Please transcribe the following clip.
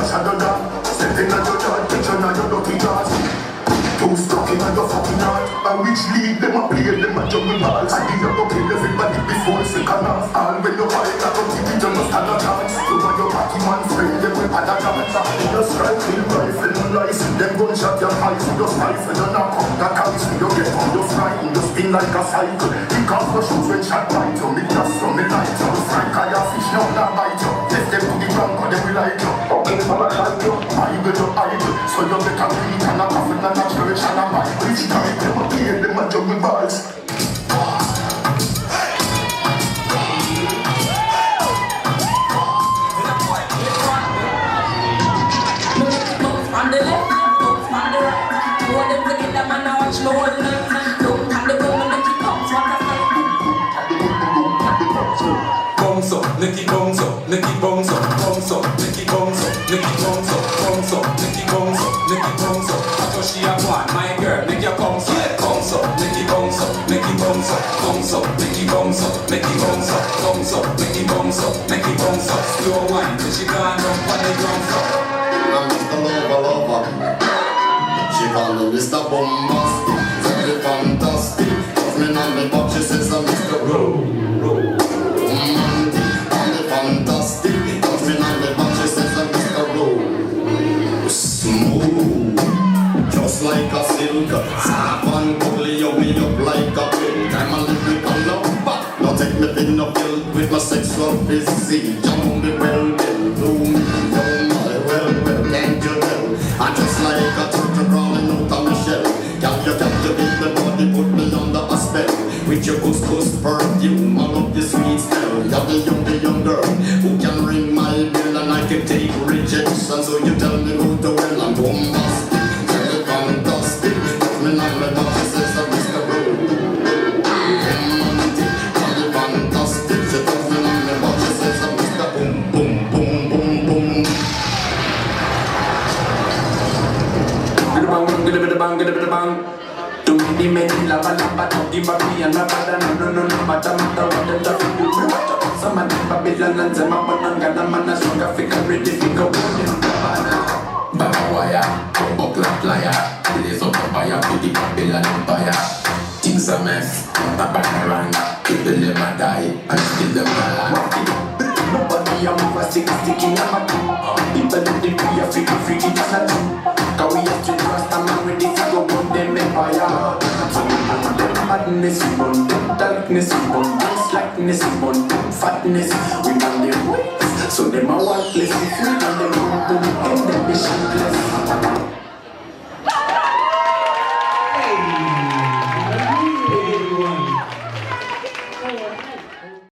shadow down. Stepping on your yard, picture on your dirty jaws. Two stuck in your fucking heart. And which league them a play, them a jungle balls. And you go kill everybody before second half. And when you fight, I don't think you just stand a chance. You want your party man friend, them with a dance. You just strike with rifle and license. Them gunshot your eyes, you just rifle and knock up the cows. You get on your frightened, you spin like a cycle. Kick off your shoes when shot bite you. Me just from me light you. You frank eye your fish, now not bite you. Test them to the ground, cause them will like you. Okay, for a like you. Idle, you idle. So you better read and a coffin and a church and a Bible. Which time them a play, them a jungle balls. On the left, on the right. Hold them together, man, I watch me all night. Don't have the gun when they kick off, what a fight. Bounce up, Nicky bounce up, Nicky bounce up, bounce up, Nicky bounce up, Nicky bounce up, bounce up, Nicky bounce up, Nicky bounce up. I thought she a one, my girl, Nicky bounce up, bounce up, Nicky bounce up, Nicky bounce up, bounce up, Nicky bounce up, Nicky bounce up, bounce up, Nicky bounce up, Nicky bounce up. Slow wine till she gone down on the ground floor. I'm Mr. Lover. She call me Mr. Bombastic, very fantastic. Cause me on me back, she says I'm Mr. Romantic, I'm the fantastic. Cause me on me back, she says I'm Mr. Smooth, just like a silk. Snap and cuddle you me up like a pill. I'm a lyrical lover. Now take me thin up guilt with my sexual physique. Jump me well, do me down my well, can't you tell? I'm just like a turtle crawling out of my shell. Can you captivate my body, put me under a spell? With your couscous perfume, I love the sweet smell. You're the young girl who can ring my bell and I can take rejection. So you tell me go to well, I'm bombastic, very fantastic. Tell me now my doctor says I'm Mr. Romantic, very fantastic. She tells me now my doctor says I'm Mr. Boom, boom, boom, boom, boom. Get a bit of bang. To me, the men lava, don't give up me and my brother. No, matter what the traffic do. Some of the Babylon and some of them got a man as strong as figure ready to go. Baba wire, bumbo clap liar. Blaze up the fire to the Babylon empire. Things a mess, not a boomerang. People never die and still them alive. Nobody a move a sticky in a mat. People in the free a freaky just a true. Cause we have to trust a man ready to go on them empire. So we put them madness, we burn them darkness, we burn them slackness, we burn them fatness. We burn them ways, so them a worthless. We free and them boom boom.